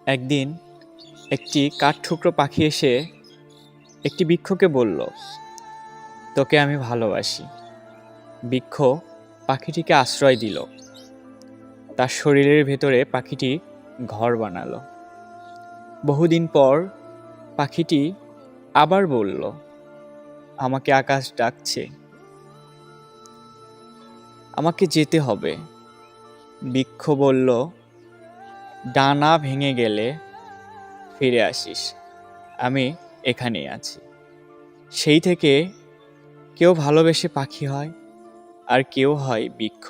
একদিন একটি কাঠঠুকরো পাখি এসে একটি বৃক্ষকে বলল, তোকে আমি ভালোবাসি। বৃক্ষ পাখিটিকে আশ্রয় দিল। তার শরীরের ভেতরে পাখিটি ঘর বানালো। বহুদিন পর পাখিটি আবার বলল, আমাকে আকাশ ডাকছে, আমাকে যেতে হবে। বৃক্ষ বলল, ডানা ভেঙে গেলে ফিরে আসিস, আমি এখানেই আছি। সেই থেকে কেউ ভালোবেসে পাখি হয়, আর কেউ হয় বৃক্ষ।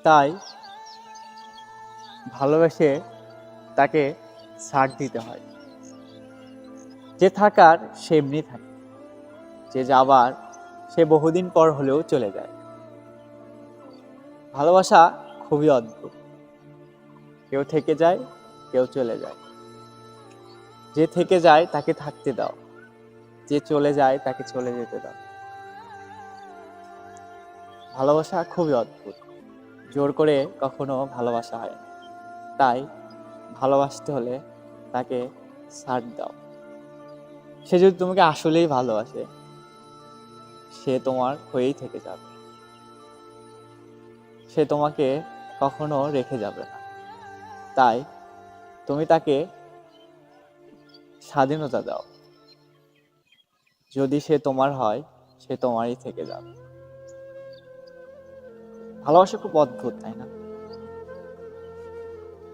তাই ভালোবেসে তাকে ছাড় দিতে হয়। যে থাকার সে এমনি থাকে, যে যাবার সে বহুদিন পর হলেও চলে যায়। ভালোবাসা খুবই অদ্ভুত, কেউ থেকে যায়, কেউ চলে যায়। যে থেকে যায় তাকে থাকতে দাও, যে চলে যায় তাকে চলে যেতে দাও। ভালোবাসা খুবই অদ্ভুত, জোর করে কখনো ভালোবাসা হয় না। তাই ভালোবাসতে হলে তাকে ছাড় দাও। সে যদি তোমাকে আসলেই ভালোবাসে, সে তোমার হয়েই থেকে যাবে, সে তোমাকে কখনো রেখে যাবে না। তাই তুমি তাকে স্বাধীনতা দাও। যদি সে তোমার হয়, সে তোমারই থেকে যাবে। ভালোবাসা খুব অদ্ভুত, তাই না?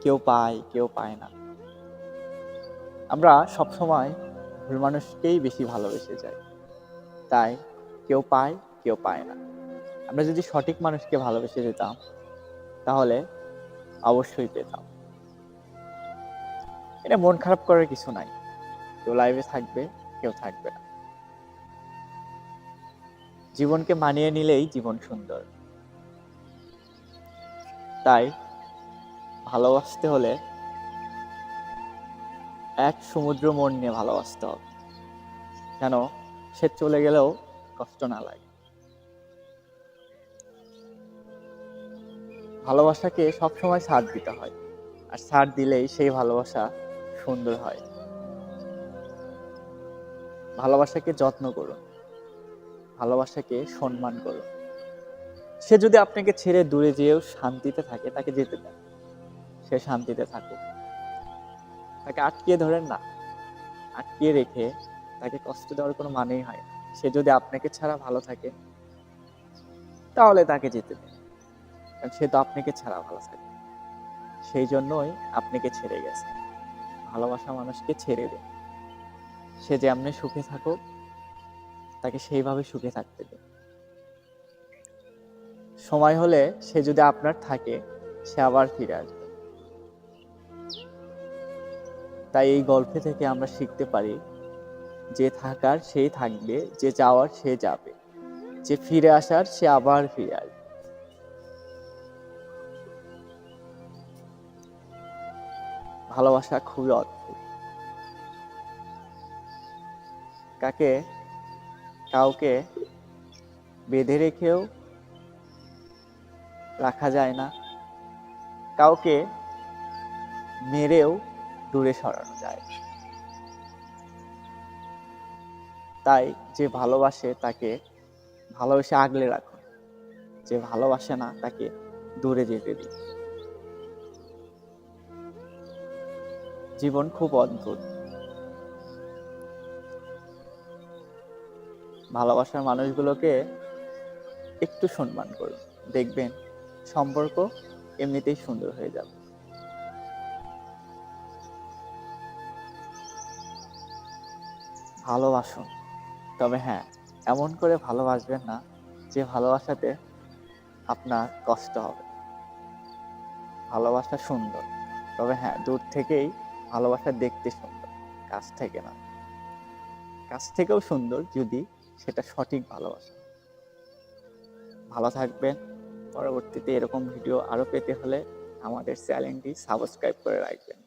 কেউ পায়, কেউ পায় না। আমরা সবসময় ভুল মানুষকেই বেশি ভালোবেসে যাই। তাই কেউ পায়, কেউ পায় না। আমরা যদি সঠিক মানুষকে ভালোবেসে যেতাম, তাহলে অবশ্যই পেতাম। এটা মন খারাপ করার কিছু নাই। কেউ লাইফে থাকবে, কেউ থাকবে না। জীবনকে মানিয়ে নিলেই জীবন সুন্দর। তাই ভালোবাসতে হলে এক সমুদ্র মন নিয়ে ভালোবাসতে হবে, যেন সে চলে গেলেও কষ্ট না লাগে। ভালোবাসাকে সবসময় ছাড় দিতে হয়, আর ছাড় দিলেই সেই ভালোবাসা সুন্দর হয়। ভালোবাসাকে যত্ন করুন, ভালোবাসাকে সম্মান করুন। সে যদি আপনাকে ছেড়ে দূরে যেয়েও শান্তিতে থাকে, তাকে যেতে দেন, সে শান্তিতে থাকুক। তাকে আটকিয়ে ধরেন না, আটকিয়ে রেখে তাকে কষ্ট দেওয়ার কোনো মানেই হয় না। সে যদি আপনাকে ছাড়া ভালো থাকে, তাহলে তাকে যেতে দেন, কারণ সে তো আপনাকে ছাড়া ভালো থাকে। সেই জন্যই আপনাকে ছেড়ে গেছে। ভালোবাসা মানুষকে ছেড়ে দেন, সে যেমনি সুখে থাকুক, তাকে সেইভাবে সুখে থাকতে দেন। সময় হলে সে যদি আপনার থাকে, সে আবার ফিরে আসবে। তাই এই গল্প থেকে আমরা শিখতে পারি, যে থাকার সেই থাকবে, যে যাওয়ার সে যাবে, যে ফিরে আসার সে আবার ফিরে আসবে। ভালোবাসা খুবই অদ্ভুত। কাউকে বেঁধে রেখেও রাখা যায় না, কাউকে মেরেও দূরে সরানো যায়। তাই যে ভালোবাসে তাকে ভালোবেসে আগলে রাখুন, যে ভালোবাসে না তাকে দূরে যেতে দিন। জীবন খুব অদ্ভুত। ভালোবাসার মানুষগুলোকে একটু সম্মান করুন, দেখবেন সম্পর্ক এমনিতেই সুন্দর হয়ে যাবে। ভালোবাসুন, তবে হ্যাঁ, এমন করে ভালোবাসবেন না যে ভালোবাসাতে আপনার কষ্ট হবে। ভালোবাসা সুন্দর, তবে হ্যাঁ, দূর থেকেই ভালোবাসা দেখতে সুন্দর, কাছ থেকে না। কাছ থেকেও সুন্দর যদি সেটা সঠিক ভালোবাসা। ভালো থাকবেন। পরবর্তীতে এরকম ভিডিও আরো পেতে হলে আমাদের চ্যানেলটি সাবস্ক্রাইব করে রাখবেন।